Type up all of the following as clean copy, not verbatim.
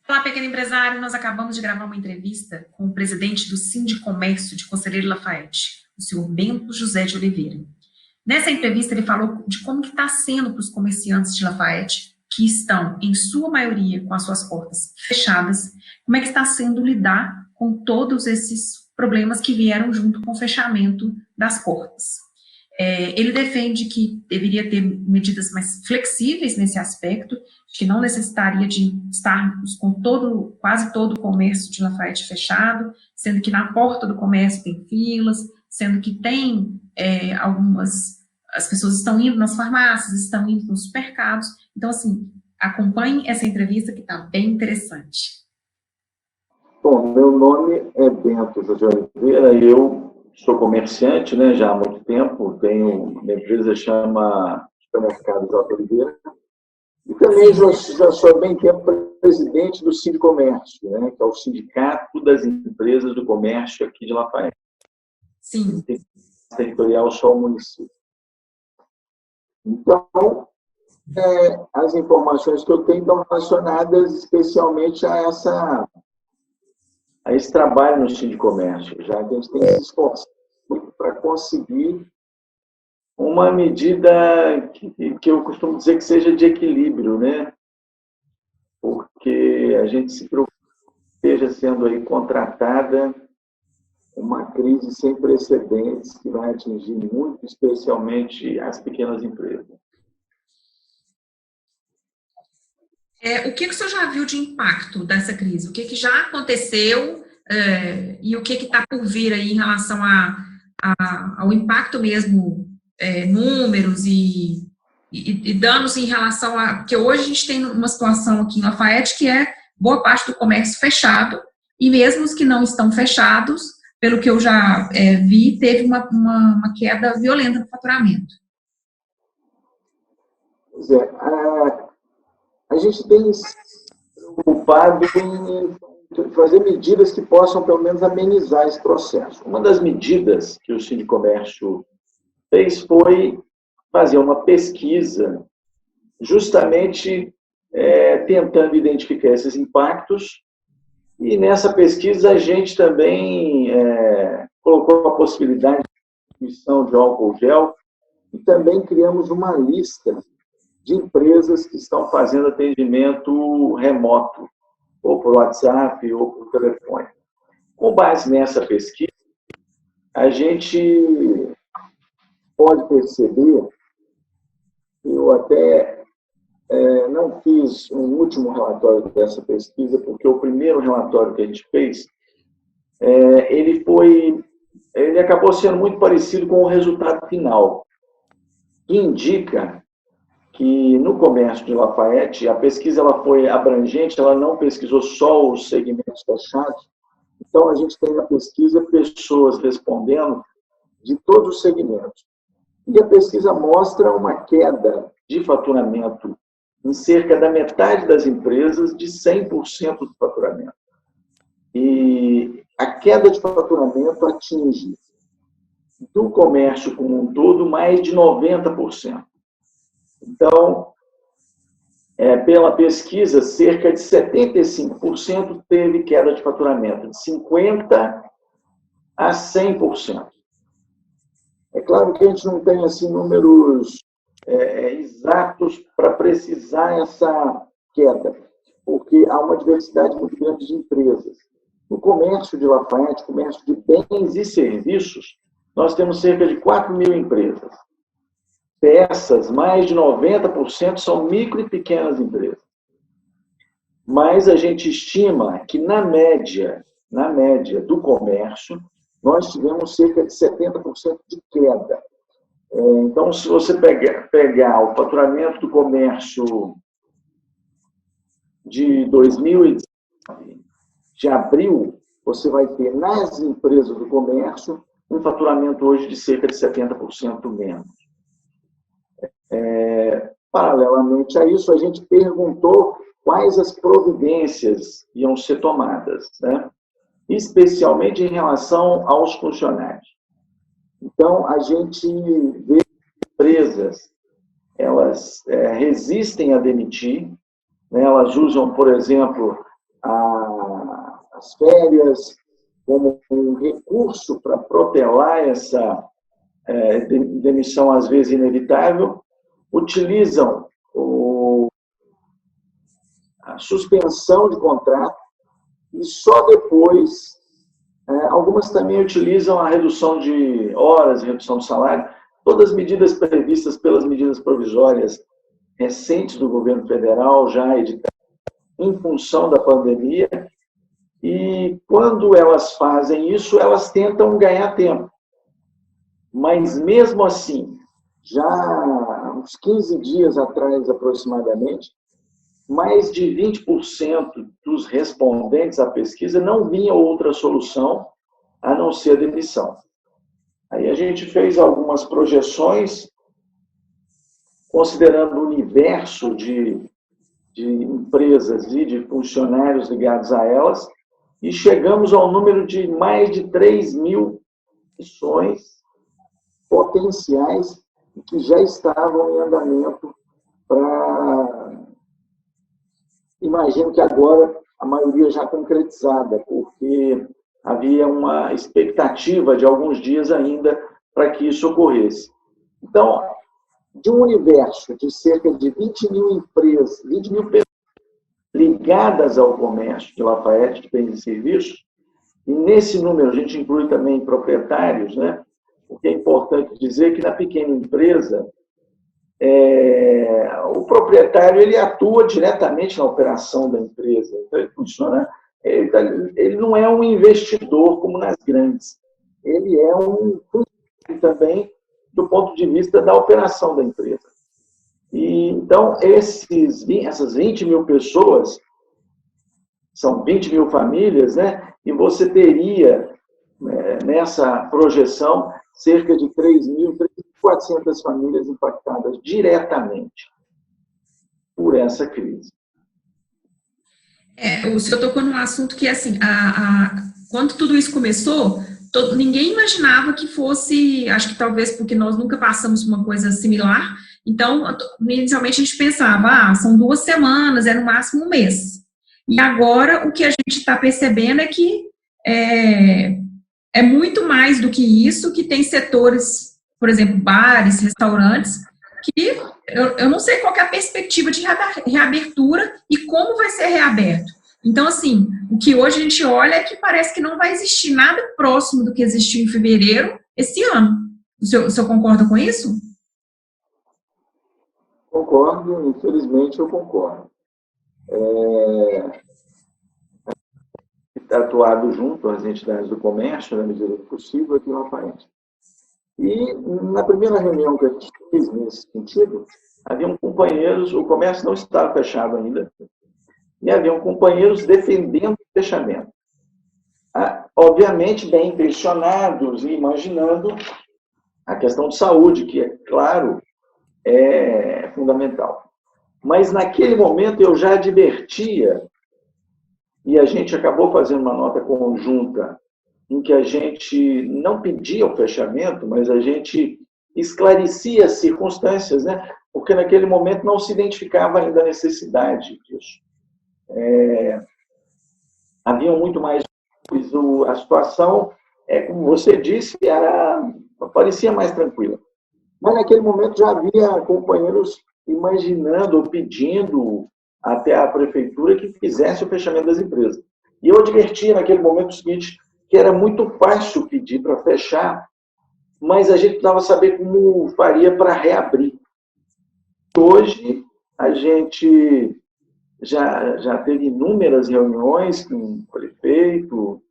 Olá, pequeno empresário. Nós acabamos de gravar uma entrevista com o presidente do Sindicomércio de Conselheiro Lafayette, o senhor Bento José de Oliveira. Nessa entrevista, ele falou de como que está sendo para os comerciantes de Lafayette, que estão, em sua maioria, com as suas portas fechadas, como é que está sendo lidar com todos esses problemas que vieram junto com o fechamento das portas. Ele defende que deveria ter medidas mais flexíveis nesse aspecto, que não necessitaria de estarmos com quase todo o comércio de Lafayette fechado, sendo que na porta do comércio tem filas, sendo que tem as pessoas estão indo nas farmácias, estão indo nos supermercados. Então, assim, acompanhe essa entrevista que está bem interessante. Bom, meu nome é Bento José Oliveira, eu sou comerciante, né, já há muito tempo, minha empresa chama Supermercado J. Oliveira, e também já sou há bem tempo presidente do Sindicomércio, né, que é o Sindicato das Empresas do Comércio aqui de Lafayette. Sim. Tem territorial só o município. Então, as informações que eu tenho estão relacionadas especialmente a esse trabalho no Sindicomércio, já que a gente tem se esforçado muito para conseguir uma medida que eu costumo dizer que seja de equilíbrio, né? Porque a gente se preocupa que esteja sendo aí contratada uma crise sem precedentes que vai atingir muito, especialmente as pequenas empresas. O que o senhor já viu de impacto dessa crise? O que já aconteceu e o que está por vir aí em relação ao impacto mesmo, números e danos em relação a... Porque hoje a gente tem uma situação aqui em Lafayette que é boa parte do comércio fechado, e mesmo os que não estão fechados, pelo que eu já vi, teve uma queda violenta no faturamento. Pois é, a gente tem se preocupado em fazer medidas que possam, pelo menos, amenizar esse processo. Uma das medidas que o Sindicomércio fez foi fazer uma pesquisa justamente tentando identificar esses impactos, e nessa pesquisa a gente também colocou a possibilidade de distribuição de álcool gel e também criamos uma lista de empresas que estão fazendo atendimento remoto, ou por WhatsApp, ou por telefone. Com base nessa pesquisa, a gente pode perceber, eu até não fiz um último relatório dessa pesquisa, porque o primeiro relatório que a gente fez, ele acabou sendo muito parecido com o resultado final, que indica que no comércio de Lafayette, a pesquisa ela foi abrangente, ela não pesquisou só os segmentos fechados. Então, a gente tem na pesquisa pessoas respondendo de todos os segmentos. E a pesquisa mostra uma queda de faturamento em cerca da metade das empresas, de 100% do faturamento. E a queda de faturamento atinge do comércio como um todo mais de 90%. Então, pela pesquisa, cerca de 75% teve queda de faturamento, de 50% a 100%. É claro que a gente não tem assim, números exatos para precisar essa queda, porque há uma diversidade muito grande de empresas. No comércio de Lafayette, comércio de bens e serviços, nós temos cerca de 4.000 empresas. Dessas, mais de 90% são micro e pequenas empresas. Mas a gente estima que, na média do comércio, nós tivemos cerca de 70% de queda. Então, se você pegar o faturamento do comércio de 2019, de abril, você vai ter nas empresas do comércio um faturamento hoje de cerca de 70% menos. Paralelamente a isso, a gente perguntou quais as providências iam ser tomadas, né? Especialmente em relação aos funcionários. Então, a gente vê que empresas, elas resistem a demitir, né? Elas usam, por exemplo, as férias como um recurso para protelar essa demissão, às vezes, inevitável, utilizam a suspensão de contrato e só depois, algumas também utilizam a redução de horas, redução do salário, todas as medidas previstas pelas medidas provisórias recentes do governo federal, já editadas em função da pandemia, e quando elas fazem isso, elas tentam ganhar tempo. Mas, mesmo assim, já uns 15 dias atrás, aproximadamente, mais de 20% dos respondentes à pesquisa não vinha outra solução a não ser a demissão. Aí a gente fez algumas projeções, considerando o universo de empresas e de funcionários ligados a elas, e chegamos ao número de mais de 3.000 missões potenciais que já estavam em andamento imagino que agora a maioria já concretizada, porque havia uma expectativa de alguns dias ainda para que isso ocorresse. Então, de um universo de cerca de 20.000 empresas, 20.000 pessoas ligadas ao comércio de Lafayette, de bens e serviços, e nesse número a gente inclui também proprietários, né? Porque é importante dizer que na pequena empresa, o proprietário ele atua diretamente na operação da empresa. Então, ele funciona. Ele não é um investidor como nas grandes. Ele é um funcionário também do ponto de vista da operação da empresa. E, então, essas 20.000 pessoas são 20.000 famílias, né? E você teria, nessa projeção, cerca de 3.400 famílias impactadas diretamente por essa crise. O senhor tocou num assunto que, assim, quando tudo isso começou, ninguém imaginava que fosse, acho que talvez porque nós nunca passamos por uma coisa similar, então, inicialmente a gente pensava, são 2 semanas, no máximo 1 mês. E agora, o que a gente está percebendo é que é muito mais do que isso, que tem setores, por exemplo, bares, restaurantes, que eu não sei qual que é a perspectiva de reabertura e como vai ser reaberto. Então, assim, o que hoje a gente olha é que parece que não vai existir nada próximo do que existiu em fevereiro esse ano. O senhor concorda com isso? Concordo, infelizmente eu concordo. Atuado junto às entidades do comércio, na medida do possível, aqui em Lafayette. E, na primeira reunião que a gente fez nesse sentido, haviam companheiros, o comércio não estava fechado ainda, e haviam companheiros defendendo o fechamento. Obviamente, bem intencionados e imaginando a questão de saúde, que, é claro, é fundamental. Mas, naquele momento, eu já advertia, e a gente acabou fazendo uma nota conjunta, em que a gente não pedia o fechamento, mas a gente esclarecia as circunstâncias, né? Porque naquele momento não se identificava ainda a necessidade disso. Havia muito mais... A situação, como você disse, parecia mais tranquila. Mas naquele momento já havia companheiros imaginando ou pedindo até a prefeitura que fizesse o fechamento das empresas. E eu advertia naquele momento o seguinte, que era muito fácil pedir para fechar, mas a gente precisava saber como faria para reabrir. Hoje, a gente já teve inúmeras reuniões com o prefeito,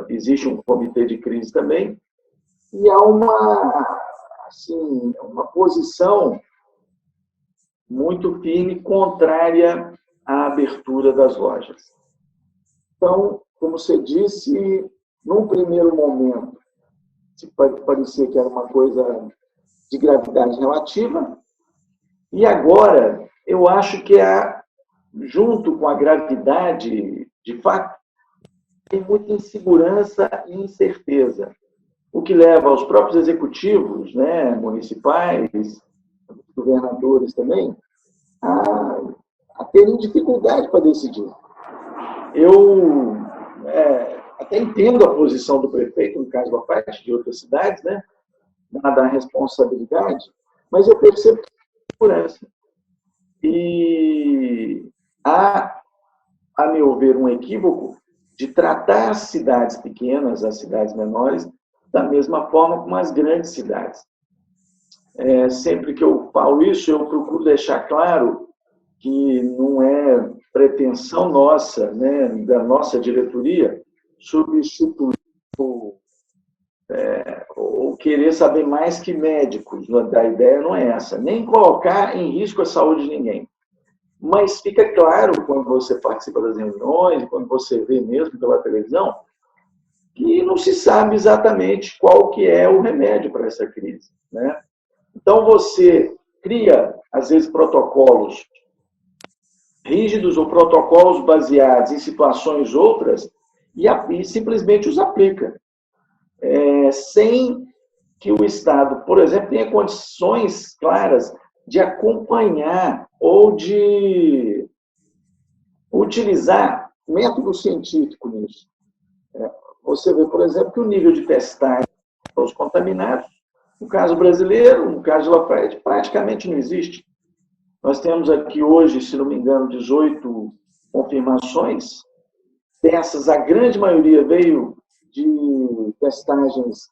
existe um comitê de crise também, e há uma posição muito firme, contrária à abertura das lojas. Então, como você disse, num primeiro momento, parecia que era uma coisa de gravidade relativa, e agora eu acho que junto com a gravidade, de fato, tem muita insegurança e incerteza, o que leva aos próprios executivos, né, municipais, governadores também, a terem dificuldade para decidir. Eu até entendo a posição do prefeito, no caso da parte de outras cidades, né, da responsabilidade, mas eu percebo que é segurança. E há, a meu ver, um equívoco de tratar as cidades pequenas, as cidades menores, da mesma forma como as grandes cidades. Sempre que eu falo isso, eu procuro deixar claro que não é pretensão nossa, né, da nossa diretoria, substituir ou querer saber mais que médicos. A ideia não é essa, nem colocar em risco a saúde de ninguém. Mas fica claro, quando você participa das reuniões, quando você vê mesmo pela televisão, que não se sabe exatamente qual que é o remédio para essa crise, né? Então, você cria, às vezes, protocolos rígidos ou protocolos baseados em situações outras e simplesmente os aplica, sem que o Estado, por exemplo, tenha condições claras de acompanhar ou de utilizar método científico nisso. Você vê, por exemplo, que o nível de testagem dos contaminados, no caso brasileiro, no caso de Lafayette, praticamente não existe. Nós temos aqui hoje, se não me engano, 18 confirmações. Dessas, a grande maioria veio de testagens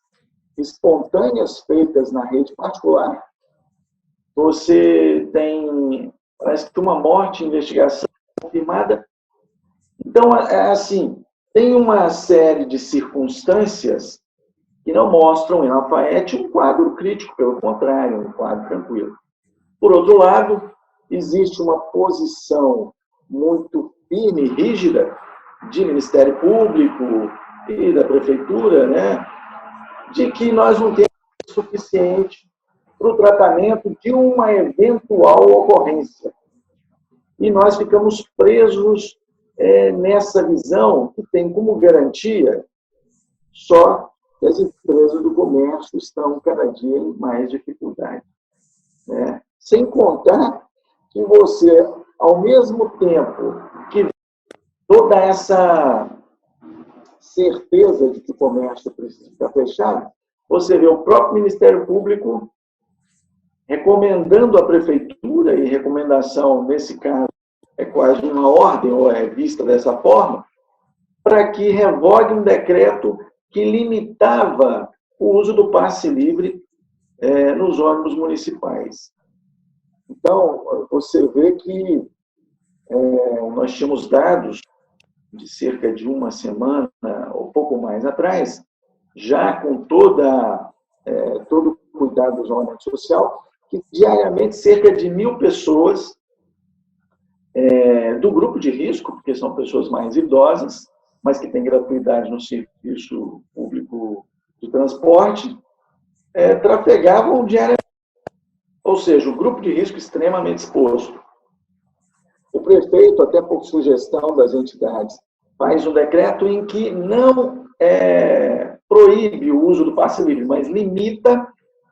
espontâneas feitas na rede particular. Você tem, parece que uma morte em investigação confirmada. Então, assim, tem uma série de circunstâncias que não mostram em Lafayette um quadro crítico, pelo contrário, um quadro tranquilo. Por outro lado, existe uma posição muito firme e rígida de Ministério Público e da Prefeitura, né, de que nós não temos o suficiente para o tratamento de uma eventual ocorrência. E nós ficamos presos nessa visão que tem como garantia só que as empresas do comércio estão cada dia em mais dificuldade, né? Sem contar que você, ao mesmo tempo que toda essa certeza de que o comércio precisa ficar fechado, você vê o próprio Ministério Público recomendando à Prefeitura, e recomendação, nesse caso, é quase uma ordem, ou é vista dessa forma, para que revogue um decreto que limitava o uso do passe livre nos ônibus municipais. Então, você vê que nós tínhamos dados de cerca de uma semana, ou pouco mais atrás, já com todo o cuidado do isolamento social, que diariamente cerca de 1.000 pessoas do grupo de risco, porque são pessoas mais idosas, mas que têm gratuidade no serviço público de transporte, trafegavam diariamente. Ou seja, o grupo de risco extremamente exposto. O prefeito, até por sugestão das entidades, faz um decreto em que não proíbe o uso do passe livre, mas limita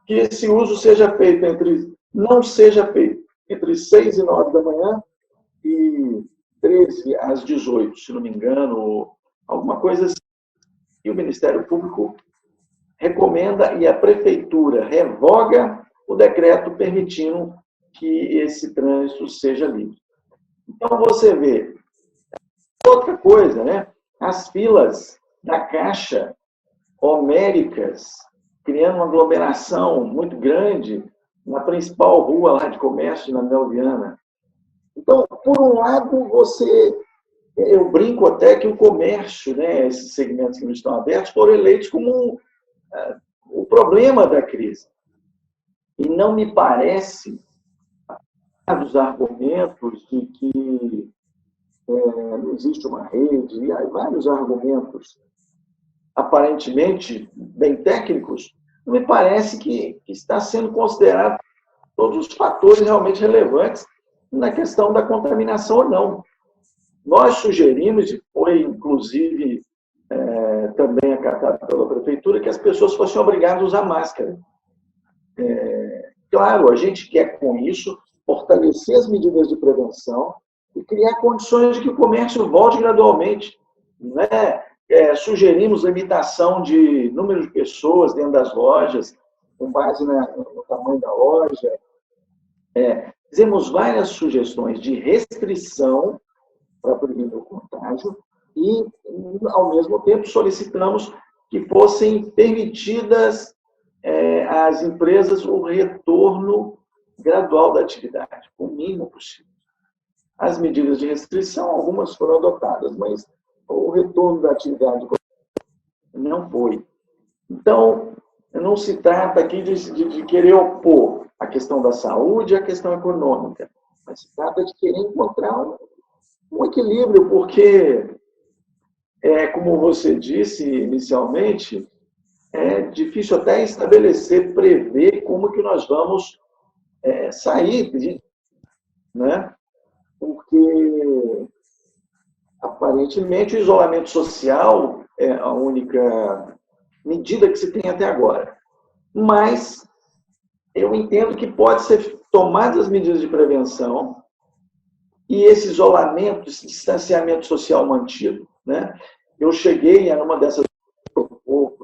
que esse uso seja feito não seja feito entre 6 e 9 da manhã e 13 às 18, se não me engano, ou alguma coisa assim. E o Ministério Público recomenda e a Prefeitura revoga o decreto permitindo que esse trânsito seja livre. Então, você vê outra coisa, né? As filas da Caixa homéricas, criando uma aglomeração muito grande na principal rua lá de comércio, na Mel Viana. Então, por um lado, eu brinco até que o comércio, né, esses segmentos que não estão abertos, foram eleitos como o problema da crise. E não me parece os argumentos de que não existe uma rede, e há vários argumentos aparentemente bem técnicos, não me parece que está sendo considerado todos os fatores realmente relevantes na questão da contaminação ou não. Nós sugerimos, e foi inclusive também acatado pela Prefeitura, que as pessoas fossem obrigadas a usar máscara. Claro, a gente quer com isso fortalecer as medidas de prevenção e criar condições de que o comércio volte gradualmente. Não é? Sugerimos limitação de número de pessoas dentro das lojas, com base no tamanho da loja. Fizemos várias sugestões de restrição para prevenir o contágio e, ao mesmo tempo, solicitamos que fossem permitidas às empresas o retorno gradual da atividade, o mínimo possível. As medidas de restrição, algumas foram adotadas, mas o retorno da atividade não foi. Então, não se trata aqui de querer opor a questão da saúde à questão econômica, mas se trata de querer encontrar um equilíbrio, porque, como você disse inicialmente, é difícil até estabelecer, prever como que nós vamos sair, né? Porque, aparentemente, o isolamento social é a única medida que se tem até agora. Mas eu entendo que pode ser tomadas as medidas de prevenção e esse isolamento, esse distanciamento social mantido, né? Eu cheguei a uma dessas propor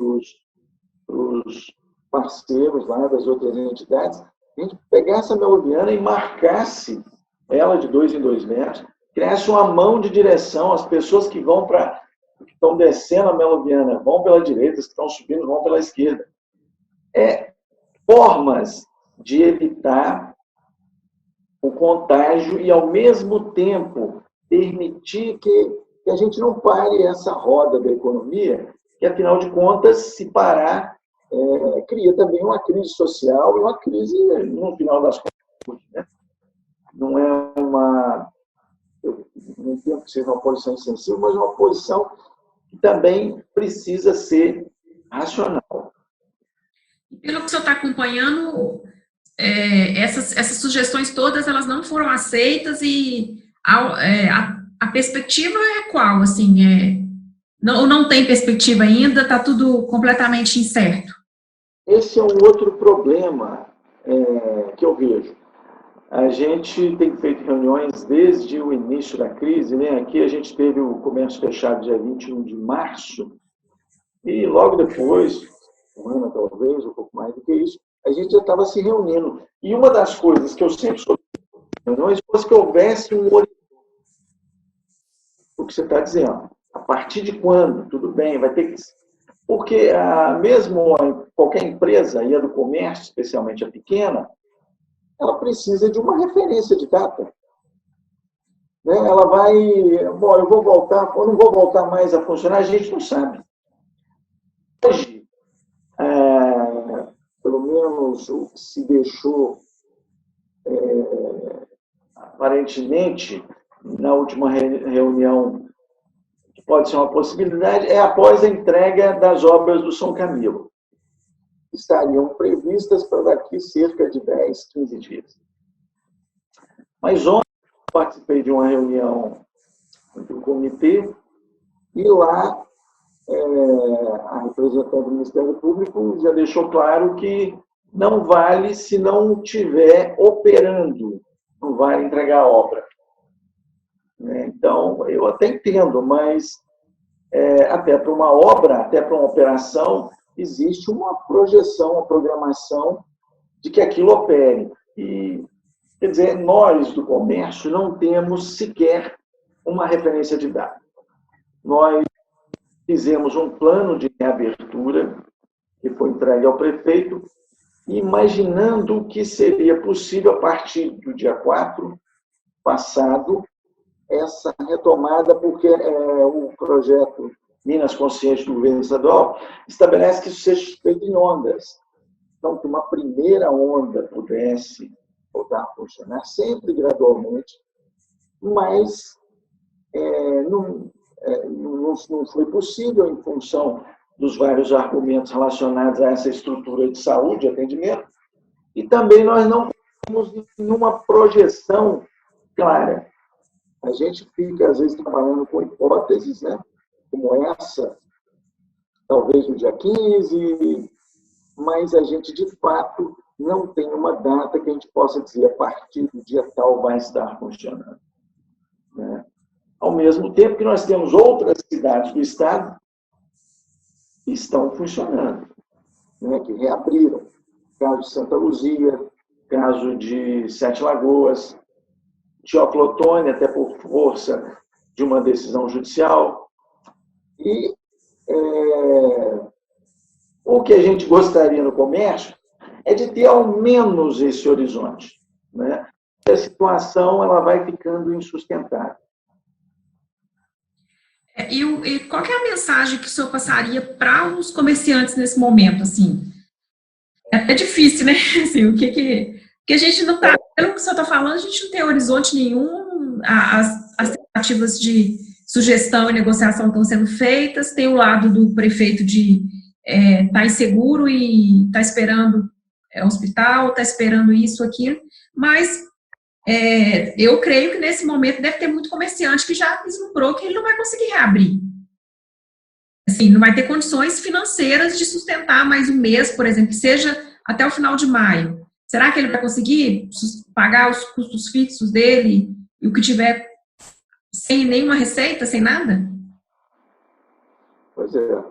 para os parceiros lá das outras entidades, a gente pegasse a Meloviana e marcasse ela de 2 em 2 metros, criasse uma mão de direção, as pessoas que estão descendo a Meloviana vão pela direita, as que estão subindo vão pela esquerda. Formas de evitar o contágio e, ao mesmo tempo, permitir que a gente não pare essa roda da economia, que, afinal de contas, se parar, cria também uma crise social e uma crise, no final das contas, né? Não é eu não entendo que seja uma posição insensível, mas uma posição que também precisa ser racional. Pelo que o senhor está acompanhando, essas sugestões todas, elas não foram aceitas e a perspectiva é qual? Assim, não tem perspectiva ainda, está tudo completamente incerto. Esse é um outro problema que eu vejo. A gente tem feito reuniões desde o início da crise, né? Aqui a gente teve o comércio fechado dia 21 de março, e logo depois, semana talvez, um pouco mais do que isso, a gente já estava se reunindo. E uma das coisas que eu sempre solicito nas reuniões fosse que houvesse um horizonte. O que você está dizendo. A partir de quando? Tudo bem, vai ter que... Porque mesmo qualquer empresa, e a do comércio, especialmente a pequena, ela precisa de uma referência de data. Né? Ela vai, eu vou voltar, ou não vou voltar mais a funcionar, a gente não sabe. Hoje, pelo menos o que se deixou, aparentemente, na última reunião, que pode ser uma possibilidade, é após a entrega das obras do São Camilo. Estariam previstas para daqui cerca de 10, 15 dias. Mas ontem eu participei de uma reunião do comitê e lá a representante do Ministério Público já deixou claro que não vale se não estiver operando, não vale entregar a obra. Então, eu até entendo, mas até para uma obra, até para uma operação, existe uma projeção, uma programação de que aquilo opere. E, quer dizer, nós do comércio não temos sequer uma referência de dado. Nós fizemos um plano de reabertura que foi entregue ao prefeito, imaginando que seria possível, a partir do dia 4 passado, essa retomada, porque o projeto Minas Consciente do governo estadual estabelece que isso seja feito em ondas. Então, que uma primeira onda pudesse voltar a funcionar, sempre gradualmente, mas não foi possível em função dos vários argumentos relacionados a essa estrutura de saúde e atendimento, e também nós não temos nenhuma projeção clara. A gente fica, às vezes, trabalhando com hipóteses, né? Como essa, talvez no dia 15, mas a gente, de fato, não tem uma data que a gente possa dizer a partir do dia tal vai estar funcionando. Ao mesmo tempo que nós temos outras cidades do estado que estão funcionando, né, que reabriram. Caso de Santa Luzia, caso de Sete Lagoas, Teoflotone, até por força de uma decisão judicial. E o que a gente gostaria no comércio é de ter ao menos esse horizonte, né? A situação ela vai ficando insustentável. E qual que é a mensagem que o senhor passaria para os comerciantes nesse momento, assim? É difícil, né? Assim, o que a gente não está, pelo que o senhor está falando, a gente não tem horizonte nenhum, as tentativas de sugestão e negociação estão sendo feitas, tem o lado do prefeito de estar inseguro e está esperando hospital, está esperando isso, aquilo, mas eu creio que nesse momento deve ter muito comerciante que já vislumbrou que ele não vai conseguir reabrir. Assim, não vai ter condições financeiras de sustentar mais um mês, por exemplo, que seja até o final de maio. Será que ele vai conseguir pagar os custos fixos dele e o que tiver sem nenhuma receita, sem nada? Pois é.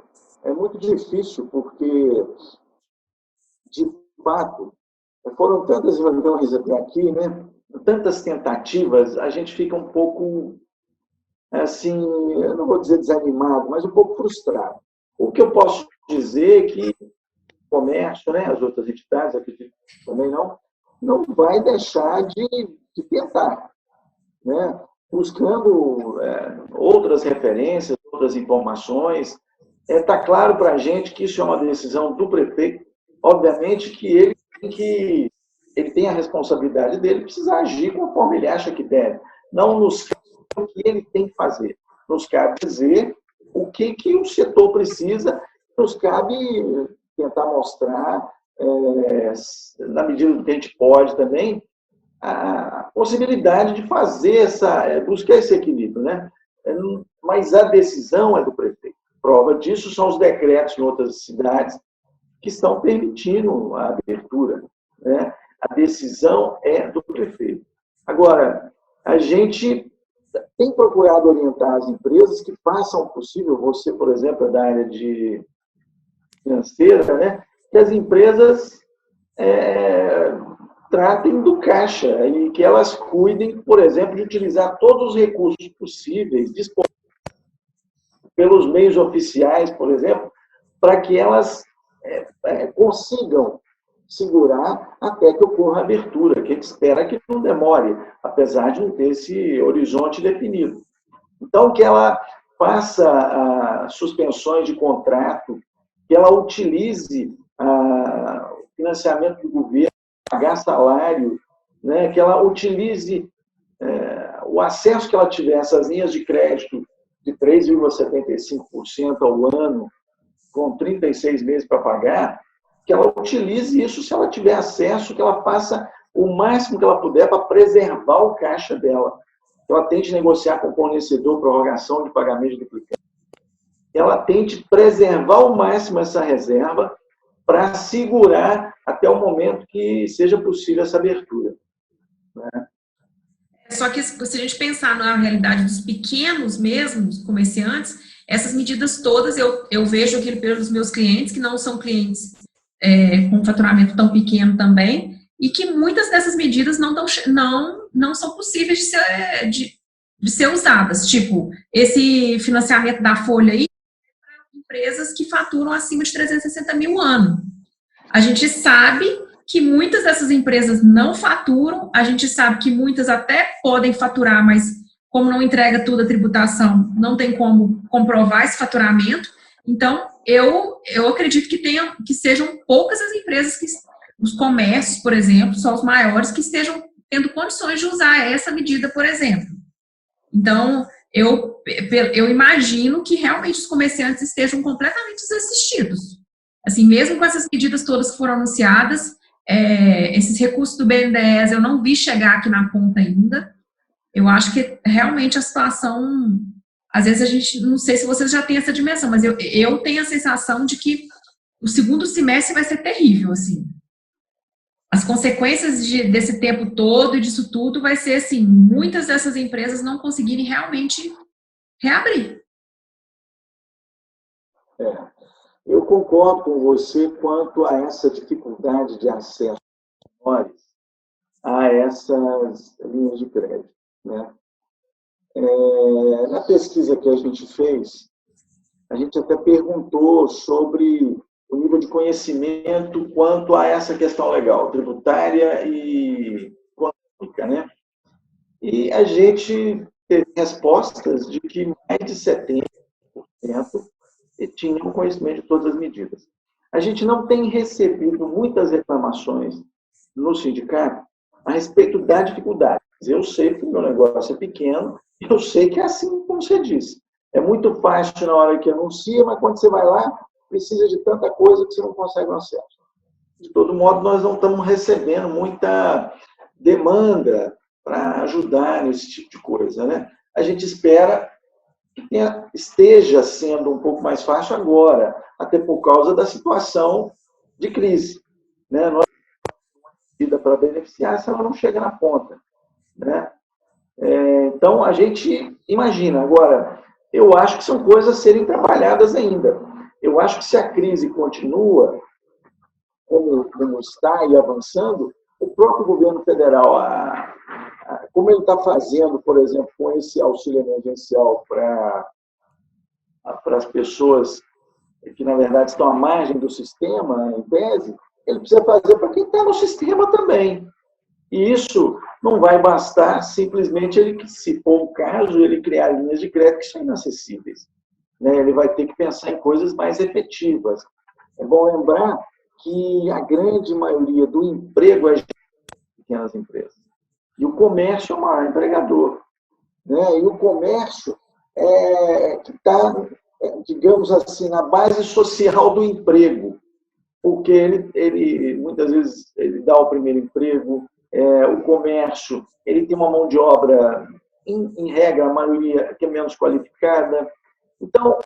É muito difícil porque, de fato, foram tantas reuniões até aqui, né? Tantas tentativas, a gente fica um pouco, assim, eu não vou dizer desanimado, mas um pouco frustrado. O que eu posso dizer é que o comércio, né, as outras entidades, acredito também não vai deixar de tentar, né? Buscando outras referências, outras informações. Está claro para a gente que isso é uma decisão do prefeito. Obviamente que ele tem a responsabilidade dele, precisa agir conforme ele acha que deve. Não nos cabe o que ele tem que fazer. Nos cabe dizer o que o setor precisa, nos cabe tentar mostrar, na medida do que a gente pode também, a possibilidade de fazer buscar esse equilíbrio, né? Mas a decisão é do prefeito. Prova disso são os decretos em outras cidades que estão permitindo a abertura, né? A decisão é do prefeito. Agora, a gente tem procurado orientar as empresas que façam o possível, você, por exemplo, é da área de financeira, né? Que as empresas tratem do caixa e que elas cuidem, por exemplo, de utilizar todos os recursos possíveis, disponíveis pelos meios oficiais, por exemplo, para que elas consigam segurar até que ocorra a abertura, que a gente espera que não demore, apesar de não ter esse horizonte definido. Então, que ela faça suspensões de contrato, que ela utilize o financiamento do governo, pagar salário, né, que ela utilize o acesso que ela tiver a essas linhas de crédito de 3,75% ao ano, com 36 meses para pagar, que ela utilize isso se ela tiver acesso, que ela faça o máximo que ela puder para preservar o caixa dela. Que ela tente negociar com o fornecedor prorrogação de pagamento duplicado. Que ela tente preservar ao máximo essa reserva para segurar até o momento que seja possível essa abertura. Né? Só que se a gente pensar na realidade dos pequenos mesmo, dos comerciantes, essas medidas todas, eu vejo aquilo pelos meus clientes, que não são clientes com faturamento tão pequeno também, e que muitas dessas medidas não são possíveis de ser usadas. Tipo, esse financiamento da Folha aí, para empresas que faturam acima de 360 mil ano. A gente sabe que muitas dessas empresas não faturam, a gente sabe que muitas até podem faturar, mas como não entrega tudo a tributação, não tem como comprovar esse faturamento. Então, eu acredito que sejam poucas as empresas, os comércios, por exemplo, são os maiores, que estejam tendo condições de usar essa medida, por exemplo. Então, eu imagino que realmente os comerciantes estejam completamente desassistidos. Assim, mesmo com essas medidas todas que foram anunciadas, esses recursos do BNDES eu não vi chegar aqui na conta ainda. Eu acho que realmente a situação, às vezes a gente, não sei se vocês já têm essa dimensão, mas eu tenho a sensação de que o segundo semestre vai ser terrível, assim. As consequências desse tempo todo e disso tudo vai ser, assim, muitas dessas empresas não conseguirem realmente reabrir. Eu concordo com você quanto a essa dificuldade de acesso a essas linhas de crédito, né? Na pesquisa que a gente fez, a gente até perguntou sobre o nível de conhecimento quanto a essa questão legal, tributária e econômica, né? E a gente teve respostas de que mais de 70% tinham conhecimento de todas as medidas. A gente não tem recebido muitas reclamações no sindicato a respeito da dificuldade. Eu sei que o meu negócio é pequeno, eu sei que é assim como você disse. É muito fácil na hora que anuncia, mas quando você vai lá, precisa de tanta coisa que você não consegue o acesso. De todo modo, nós não estamos recebendo muita demanda para ajudar nesse tipo de coisa, né? A gente espera que esteja sendo um pouco mais fácil agora, até por causa da situação de crise, né? Nós temos para beneficiar se ela não chega na ponta, né? Então, a gente imagina. Agora, eu acho que são coisas a serem trabalhadas ainda. Eu acho que se a crise continua como está e avançando, o próprio governo federal, como ele está fazendo, por exemplo, com esse auxílio emergencial para as pessoas que, na verdade, estão à margem do sistema, em tese, ele precisa fazer para quem está no sistema também. E isso não vai bastar simplesmente ele, se for o caso, ele criar linhas de crédito que são inacessíveis, né? Ele vai ter que pensar em coisas mais efetivas. É bom lembrar que a grande maioria do emprego é de pequenas empresas. E o comércio é o maior empregador, né? E o comércio que está, digamos assim, na base social do emprego, porque ele muitas vezes ele dá o primeiro emprego. O comércio ele tem uma mão de obra, em regra, a maioria que é menos qualificada. Então,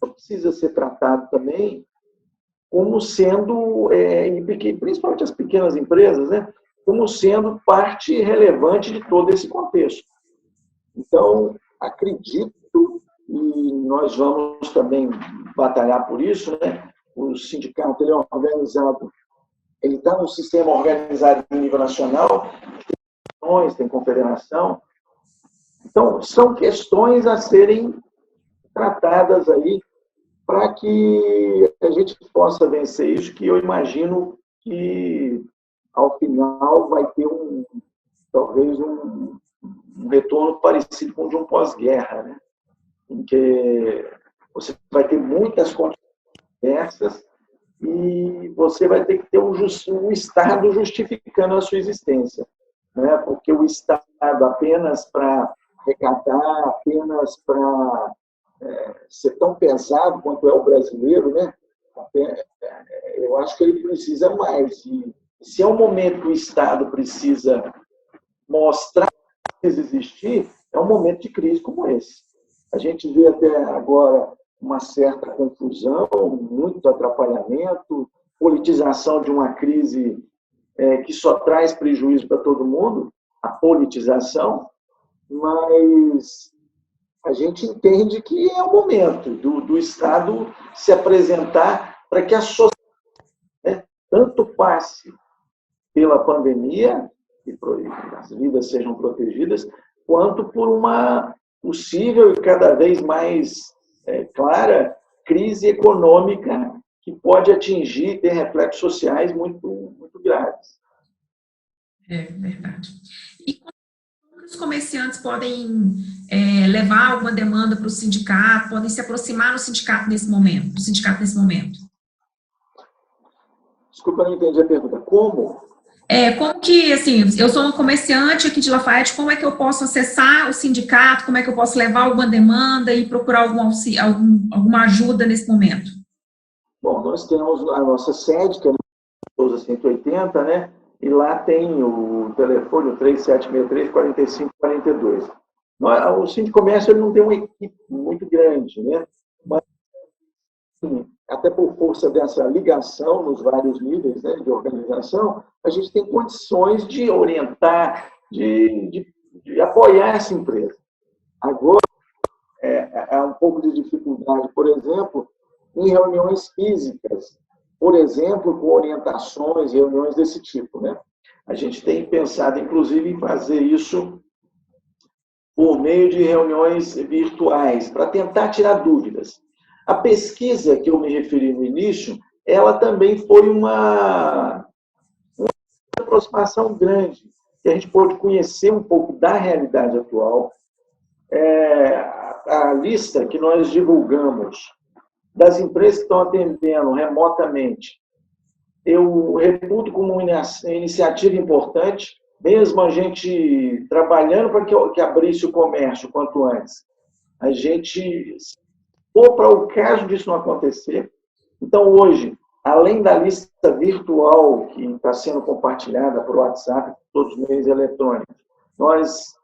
precisa ser tratado também como sendo, principalmente as pequenas empresas, né, como sendo parte relevante de todo esse contexto. Então, acredito, e nós vamos também batalhar por isso, né? O sindicato ele é organizado, ele está num sistema organizado em nível nacional, tem confederação. Então, são questões a serem tratadas aí para que a gente possa vencer isso, que eu imagino que, ao final, vai ter talvez um retorno parecido com o de um pós-guerra, né? Em que você vai ter muitas conversas e você vai ter que ter um Estado justificando a sua existência, né? Porque o Estado apenas para arrecadar, apenas para ser tão pesado quanto é o brasileiro, né? Eu acho que ele precisa mais. E se é um momento que o Estado precisa mostrar que precisa existir, é um momento de crise como esse. A gente vê até agora uma certa confusão, muito atrapalhamento, politização de uma crise que só traz prejuízo para todo mundo, a politização, mas a gente entende que é o momento do Estado se apresentar para que a sociedade, né, tanto passe pela pandemia, e as vidas sejam protegidas, quanto por uma possível e cada vez mais clara crise econômica que pode atingir e ter reflexos sociais muito, muito graves. É verdade. E como os comerciantes podem levar alguma demanda para o sindicato, podem se aproximar do sindicato nesse momento? Desculpa, não entendi a pergunta. Como? Como que, assim, eu sou uma comerciante aqui de Lafayette, como é que eu posso acessar o sindicato, como é que eu posso levar alguma demanda e procurar alguma ajuda nesse momento? Bom, nós temos a nossa sede, que é no 180, né? E lá tem o telefone, o 3763-4542. O Sindicomércio ele não tem uma equipe muito grande, né? Mas, até por força dessa ligação nos vários níveis, né, de organização, a gente tem condições de orientar, de apoiar essa empresa. Agora, há um pouco de dificuldade, por exemplo, em reuniões físicas, por exemplo, com orientações, reuniões desse tipo, né? A gente tem pensado, inclusive, em fazer isso por meio de reuniões virtuais, para tentar tirar dúvidas. A pesquisa que eu me referi no início, ela também foi uma aproximação grande, que a gente pôde conhecer um pouco da realidade atual. A lista que nós divulgamos das empresas que estão atendendo remotamente, eu reputo como uma iniciativa importante, mesmo a gente trabalhando para que abrisse o comércio quanto antes. A gente, ou para o caso disso não acontecer, então hoje, além da lista virtual que está sendo compartilhada por WhatsApp, todos os meios eletrônicos, nós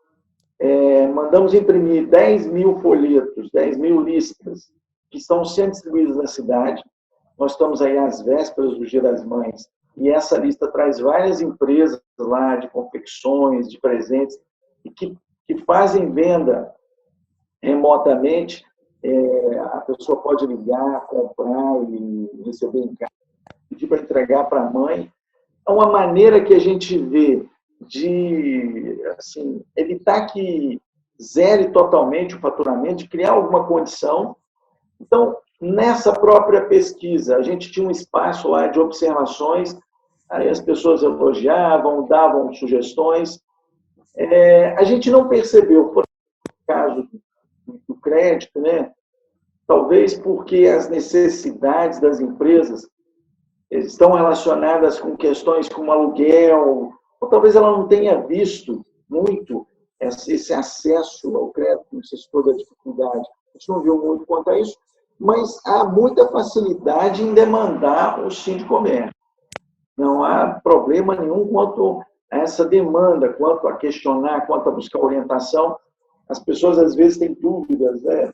mandamos imprimir 10 mil folhetos, 10 mil listas, que estão sendo distribuídas na cidade. Nós estamos aí às vésperas do Dia das Mães, e essa lista traz várias empresas lá de confecções, de presentes, e que fazem venda remotamente. A pessoa pode ligar, comprar e receber em casa, pedir para entregar para a mãe. É uma maneira que a gente vê de assim, evitar que zere totalmente o faturamento, de criar alguma condição. Então, nessa própria pesquisa, a gente tinha um espaço lá de observações, aí as pessoas elogiavam, davam sugestões. A gente não percebeu, por caso do crédito, né? Talvez porque as necessidades das empresas estão relacionadas com questões como aluguel, ou talvez ela não tenha visto muito esse acesso ao crédito, não sei se toda a dificuldade, a gente não viu muito quanto a isso, mas há muita facilidade em demandar o Sindicomércio. Não há problema nenhum quanto a essa demanda, quanto a questionar, quanto a buscar orientação. As pessoas, às vezes, têm dúvidas, né,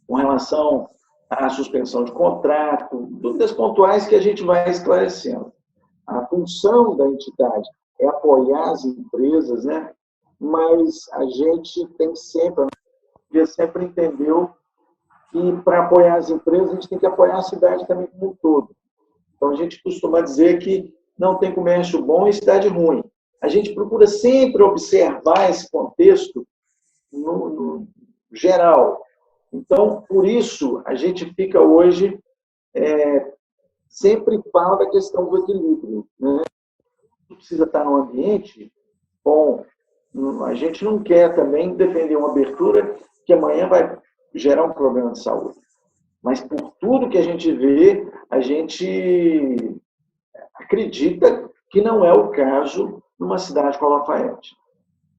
com relação à suspensão de contrato, dúvidas pontuais que a gente vai esclarecendo. A função da entidade é apoiar as empresas, né? Mas a gente tem sempre entendeu que para apoiar as empresas a gente tem que apoiar a cidade também como um todo. Então a gente costuma dizer que não tem comércio bom e cidade ruim. A gente procura sempre observar esse contexto no geral. Então, por isso, a gente fica hoje, sempre fala da questão do equilíbrio, né? Precisa estar num ambiente bom. A gente não quer também defender uma abertura que amanhã vai gerar um problema de saúde. Mas, por tudo que a gente vê, a gente acredita que não é o caso numa cidade como a Lafayette.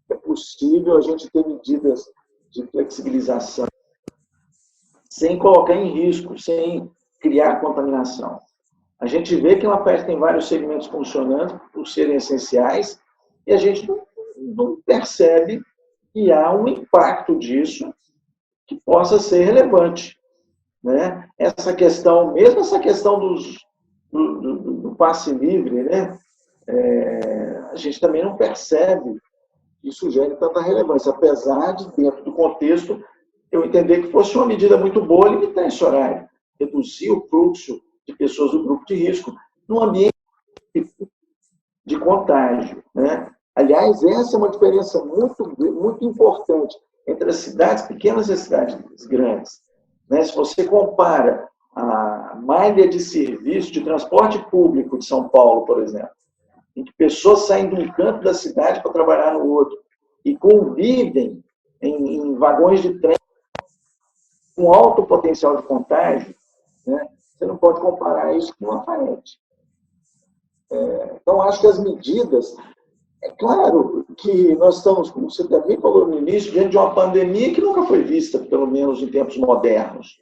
É possível a gente ter medidas de flexibilização sem colocar em risco, sem criar contaminação. A gente vê que Lafayette tem vários segmentos funcionando por serem essenciais e a gente não percebe que há um impacto disso que possa ser relevante, né? Essa questão, mesmo essa questão do passe livre, né? A gente também não percebe que isso gere tanta relevância, apesar de, dentro do contexto, eu entender que fosse uma medida muito boa limitar esse horário, reduzir o fluxo de pessoas do grupo de risco num ambiente de contágio, né? Aliás, essa é uma diferença muito, muito importante entre as cidades pequenas e as cidades grandes, né? Se você compara a malha de serviço de transporte público de São Paulo, por exemplo, em que pessoas saem de um canto da cidade para trabalhar no outro e convivem em vagões de trem com alto potencial de contágio, né? Você não pode comparar isso com uma Lafayette. Então, acho que as medidas... É claro que nós estamos, como você também falou no início, diante de uma pandemia que nunca foi vista, pelo menos em tempos modernos.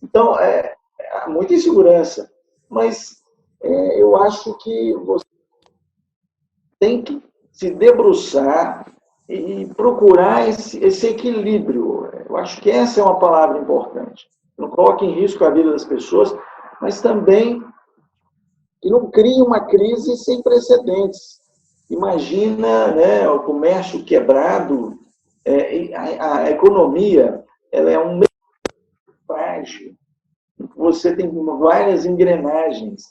Então, há muita insegurança, mas eu acho que você tem que se debruçar e procurar esse equilíbrio. Eu acho que essa é uma palavra importante. Não coloque em risco a vida das pessoas, mas também que não crie uma crise sem precedentes. Imagina, né, o comércio quebrado, a economia ela é um meio frágil. Você tem várias engrenagens.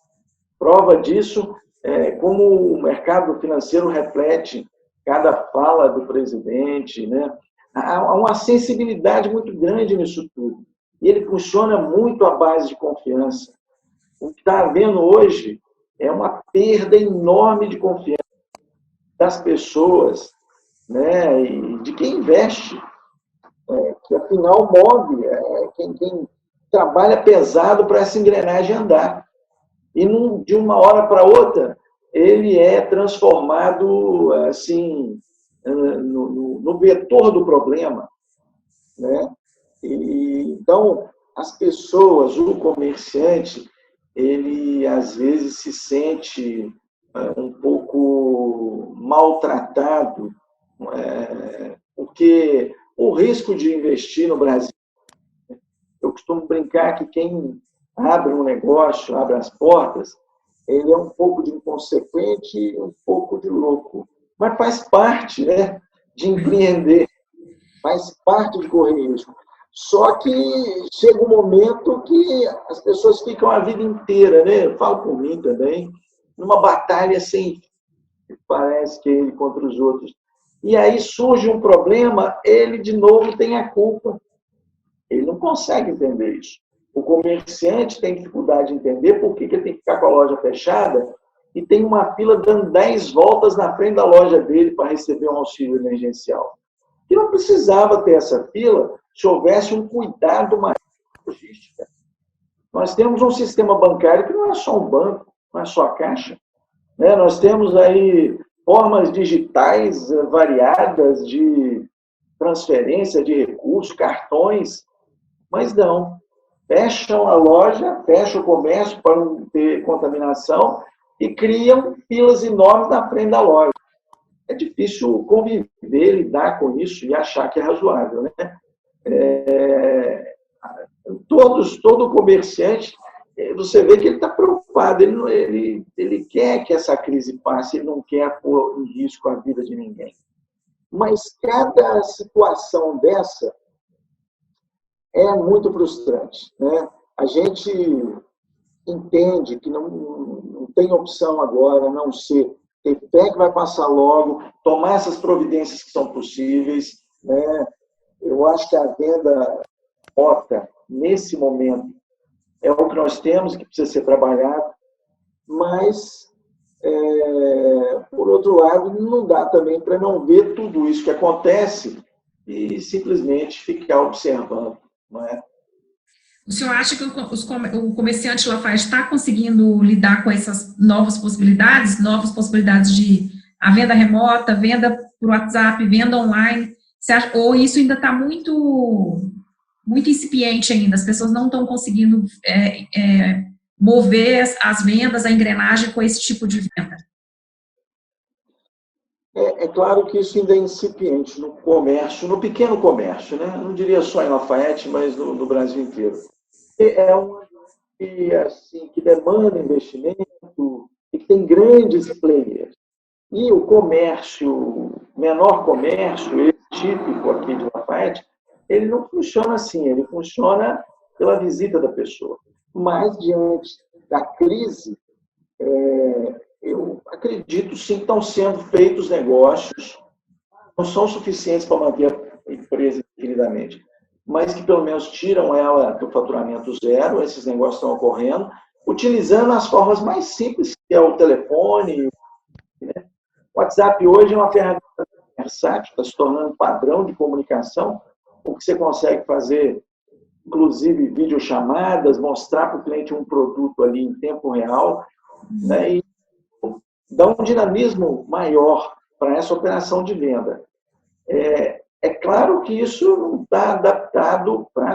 Prova disso é como o mercado financeiro reflete cada fala do presidente, né? Há uma sensibilidade muito grande nisso tudo. E ele funciona muito à base de confiança. O que está havendo hoje é uma perda enorme de confiança das pessoas, né? E de quem investe, que afinal move, quem trabalha pesado para essa engrenagem andar. E de uma hora para outra, ele é transformado assim no vetor do problema, né? Então, as pessoas, o comerciante, ele às vezes se sente um pouco maltratado, porque o risco de investir no Brasil, eu costumo brincar que quem abre um negócio, abre as portas, ele é um pouco de inconsequente e um pouco de louco. Mas faz parte, né, de empreender, faz parte de correr risco. Só que chega um momento que as pessoas ficam a vida inteira, né? Eu falo por mim também, numa batalha sem fim, parece que ele contra os outros. E aí surge um problema, ele de novo tem a culpa. Ele não consegue entender isso. O comerciante tem dificuldade de entender por que ele tem que ficar com a loja fechada e tem uma fila dando 10 voltas na frente da loja dele para receber um auxílio emergencial. E não precisava ter essa fila se houvesse um cuidado maior com a logística. Nós temos um sistema bancário que não é só um banco, não é só a caixa, né? Nós temos aí formas digitais variadas de transferência de recursos, cartões, mas não. Fecham a loja, fecham o comércio para não ter contaminação e criam filas enormes na frente da loja. É difícil conviver, lidar com isso e achar que é razoável, né? Todo comerciante, você vê que ele está preocupado, ele quer que essa crise passe, ele não quer pôr em risco a vida de ninguém. Mas cada situação dessa é muito frustrante, né? A gente entende que não tem opção agora, a não ser ter fé que vai passar logo, tomar essas providências que são possíveis, né? Eu acho que a venda remota, nesse momento, é o que nós temos, que precisa ser trabalhado, mas, por outro lado, não dá também para não ver tudo isso que acontece e simplesmente ficar observando, não é? O senhor acha que o comerciante Lafayette está conseguindo lidar com essas novas possibilidades de a venda remota, venda por WhatsApp, venda online? Você acha, ou isso ainda está muito incipiente ainda? As pessoas não estão conseguindo mover as vendas, a engrenagem com esse tipo de venda? É claro que isso ainda é incipiente no comércio, no pequeno comércio, né? Não diria só em Lafayette, mas no Brasil inteiro. É uma que demanda investimento e que tem grandes players. E o comércio, menor comércio, esse típico aqui de Lafayette, ele não funciona assim, ele funciona pela visita da pessoa. Mas, diante da crise, eu acredito sim que estão sendo feitos negócios, não são suficientes para manter a empresa indefinidamente, mas que pelo menos tiram ela do faturamento zero, esses negócios estão ocorrendo, utilizando as formas mais simples, que é o telefone. Né? O WhatsApp hoje é uma ferramenta versátil, está se tornando um padrão de comunicação, porque você consegue fazer, inclusive, videochamadas, mostrar para o cliente um produto ali em tempo real, né? E dá um dinamismo maior para essa operação de venda. É claro que isso não está adaptado para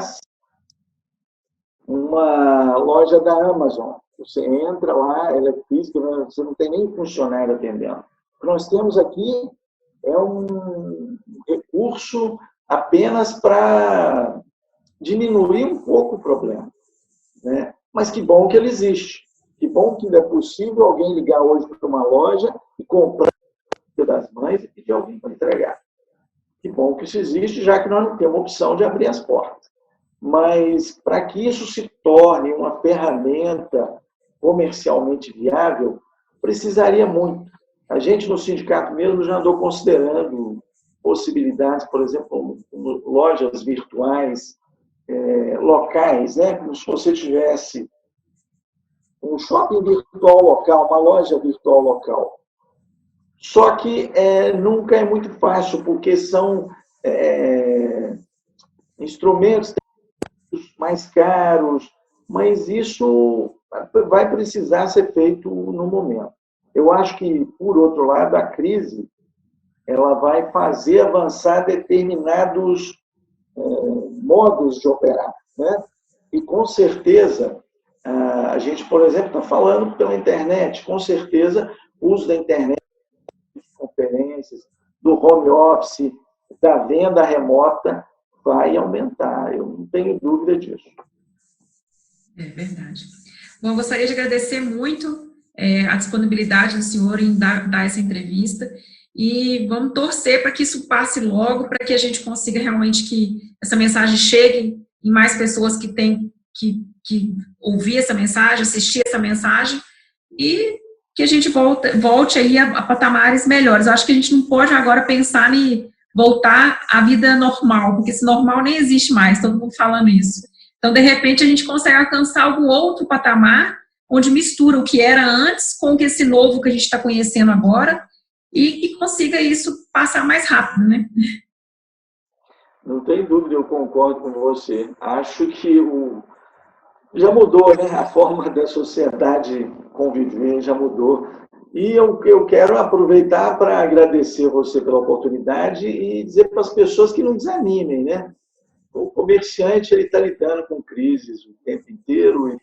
uma loja da Amazon. Você entra lá, ela é física, você não tem nem funcionário atendendo. O que nós temos aqui é um recurso apenas para diminuir um pouco o problema, né? Mas que bom que ele existe. Que bom que ainda é possível alguém ligar hoje para uma loja e comprar das mães e pedir alguém para entregar. Que bom. bom que isso existe, já que nós não temos opção de abrir as portas. Mas, para que isso se torne uma ferramenta comercialmente viável, precisaria muito. A gente, no sindicato mesmo, já andou considerando possibilidades, por exemplo, lojas virtuais, locais, né? Como se você tivesse um shopping virtual local, uma loja virtual local. Só que nunca é muito fácil, porque são instrumentos mais caros, mas isso vai precisar ser feito no momento. Eu acho que, por outro lado, a crise ela vai fazer avançar determinados modos de operar, né? E, com certeza, a gente, por exemplo, está falando pela internet, com certeza, o uso da internet, conferências, do home office, da venda remota, vai aumentar. Eu não tenho dúvida disso. É verdade. Bom, eu gostaria de agradecer muito a disponibilidade do senhor em dar essa entrevista e vamos torcer para que isso passe logo, para que a gente consiga realmente que essa mensagem chegue em mais pessoas que têm que ouvir essa mensagem, assistir essa mensagem e que a gente volte aí a patamares melhores. Eu acho que a gente não pode agora pensar em voltar à vida normal, porque esse normal nem existe mais, todo mundo falando isso. Então, de repente, a gente consegue alcançar algum outro patamar, onde mistura o que era antes com esse novo que a gente está conhecendo agora, e consiga isso passar mais rápido, né? Não tem dúvida, eu concordo com você. Acho que já mudou, né? A forma da sociedade conviver já mudou. E eu quero aproveitar para agradecer você pela oportunidade e dizer para as pessoas que não desanimem, né? O comerciante ele está lidando com crises o tempo inteiro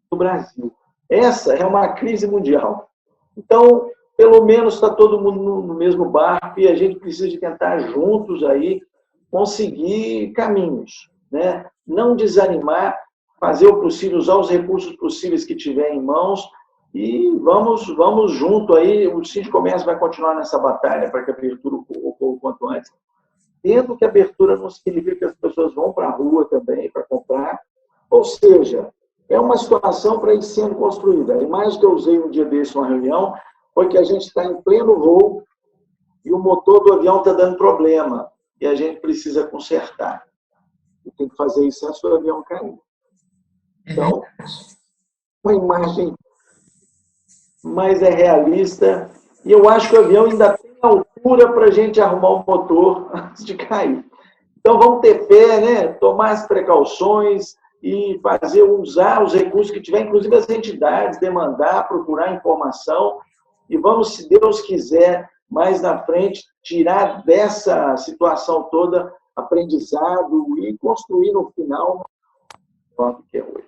no Brasil. Essa é uma crise mundial. Então, pelo menos está todo mundo no mesmo barco e a gente precisa de tentar juntos aí conseguir caminhos, né? Não desanimar, fazer o possível, usar os recursos possíveis que tiver em mãos e vamos junto aí. O Sindicomércio vai continuar nessa batalha para que a abertura ocorra o quanto antes. Tendo que a abertura não significa que as pessoas vão para a rua também para comprar. Ou seja, é uma situação para ir sendo construída. A imagem que eu usei um dia desse, uma reunião, foi que a gente está em pleno voo e o motor do avião está dando problema e a gente precisa consertar. E tem que fazer isso antes do avião cair. Então, uma imagem mais realista. E eu acho que o avião ainda tem altura para a gente arrumar o motor antes de cair. Então, vamos ter fé, né? Tomar as precauções e usar os recursos que tiver, inclusive as entidades, demandar, procurar informação. E vamos, se Deus quiser, mais na frente, tirar dessa situação toda aprendizado e construir no final o que é hoje.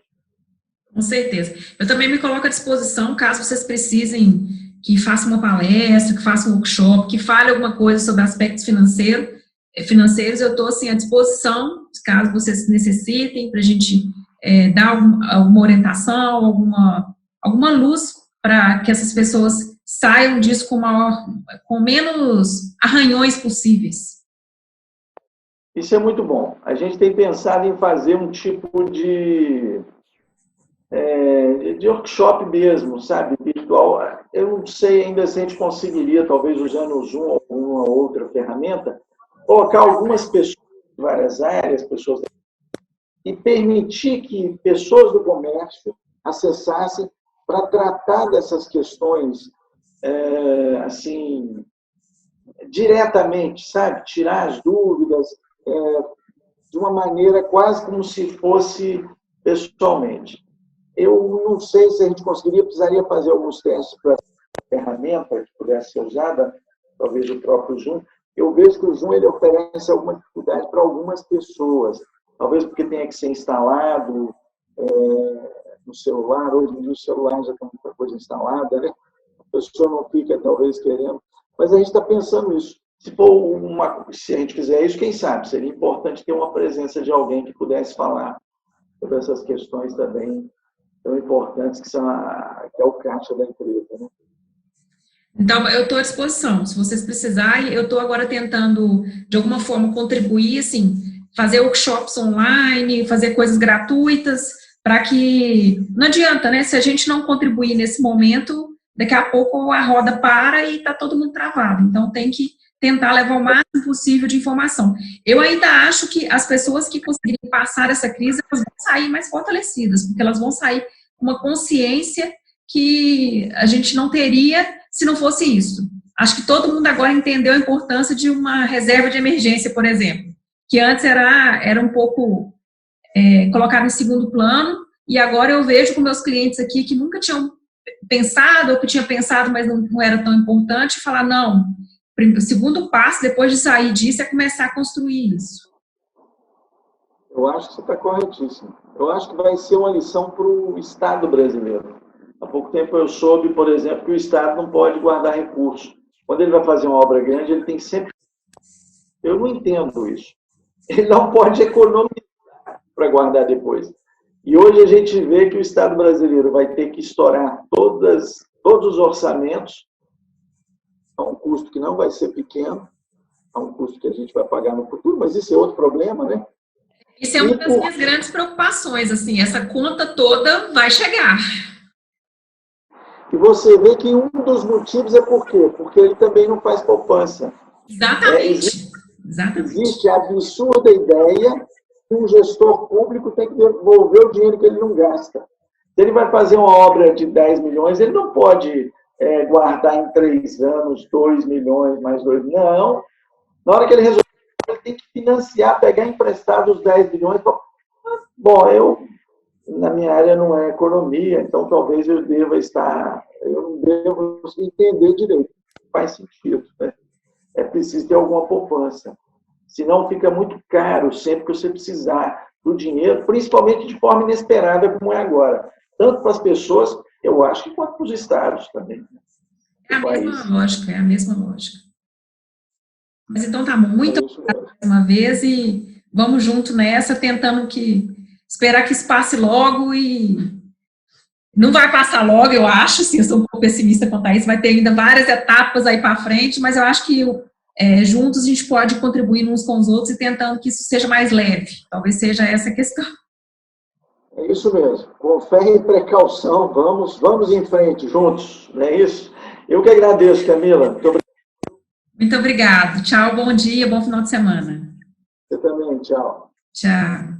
Com certeza. Eu também me coloco à disposição, caso vocês precisem que faça uma palestra, que faça um workshop, que fale alguma coisa sobre aspectos financeiros, eu estou assim, à disposição, caso vocês necessitem, para a gente dar alguma orientação, alguma luz para que essas pessoas saiam disso com menos arranhões possíveis. Isso é muito bom. A gente tem pensado em fazer um tipo de workshop mesmo, sabe, virtual. Eu não sei ainda se a gente conseguiria, talvez usando o Zoom ou alguma outra ferramenta, colocar algumas pessoas de várias áreas, e permitir que pessoas do comércio acessassem para tratar dessas questões assim, diretamente, sabe, tirar as dúvidas de uma maneira quase como se fosse pessoalmente. Eu não sei se a gente precisaria fazer alguns testes para essa ferramenta que pudesse ser usada, talvez o próprio Zoom. Eu vejo que o Zoom ele oferece alguma dificuldade para algumas pessoas, talvez porque tenha que ser instalado no celular. Hoje em dia o celular já tem muita coisa instalada, né? A pessoa não fica talvez querendo, mas a gente está pensando nisso. Se a gente fizer isso, quem sabe, seria importante ter uma presença de alguém que pudesse falar sobre essas questões também tão importantes que é o caixa da empresa, né? Então, eu estou à disposição. Se vocês precisarem, eu estou agora tentando, de alguma forma, contribuir, assim, fazer workshops online, fazer coisas gratuitas, para que não adianta, né? Se a gente não contribuir nesse momento, daqui a pouco a roda para e está todo mundo travado. Então, tem que tentar levar o máximo possível de informação. Eu ainda acho que as pessoas que conseguirem passar essa crise, elas vão sair mais fortalecidas, porque elas vão sair com uma consciência que a gente não teria se não fosse isso. Acho que todo mundo agora entendeu a importância de uma reserva de emergência, por exemplo, que antes era um pouco colocado em segundo plano, e agora eu vejo com meus clientes aqui que nunca tinham pensado, ou que tinham pensado, mas não era tão importante, falar, não, o segundo passo, depois de sair disso, é começar a construir isso. Eu acho que você está corretíssimo. Eu acho que vai ser uma lição para o Estado brasileiro. Há pouco tempo eu soube, por exemplo, que o Estado não pode guardar recursos. Quando ele vai fazer uma obra grande, ele tem sempre... Eu não entendo isso. Ele não pode economizar para guardar depois. E hoje a gente vê que o Estado brasileiro vai ter que estourar todos os orçamentos, a um custo que não vai ser pequeno, a um custo que a gente vai pagar no futuro, mas isso é outro problema, né? Isso é uma das minhas grandes preocupações, assim, essa conta toda vai chegar. E você vê que um dos motivos é por quê? Porque ele também não faz poupança. Exatamente. Existe a absurda ideia que um gestor público tem que devolver o dinheiro que ele não gasta. Se ele vai fazer uma obra de 10 milhões, ele não pode guardar em 3 anos 2 milhões mais 2 milhões. Não. Na hora que ele resolver, ele tem que financiar, pegar emprestado os 10 milhões. Bom, na minha área não é economia, então talvez eu não devo entender direito. Faz sentido, né? É preciso ter alguma poupança. Senão fica muito caro sempre que você precisar do dinheiro, principalmente de forma inesperada, como é agora. Tanto para as pessoas, eu acho, quanto para os estados também. É a mesma lógica. Mas então tá bom, muito obrigada mais uma vez e vamos junto nessa, tentando esperar que isso passe logo e não vai passar logo, eu acho, assim, eu sou um pouco pessimista quanto a isso, vai ter ainda várias etapas aí para frente, mas eu acho que juntos a gente pode contribuir uns com os outros e tentando que isso seja mais leve. Talvez seja essa a questão. É isso mesmo. Com fé e precaução, vamos em frente, juntos. Não é isso? Eu que agradeço, Camila. Muito obrigado. Muito obrigado. Tchau, bom dia, bom final de semana. Você também, tchau. Tchau.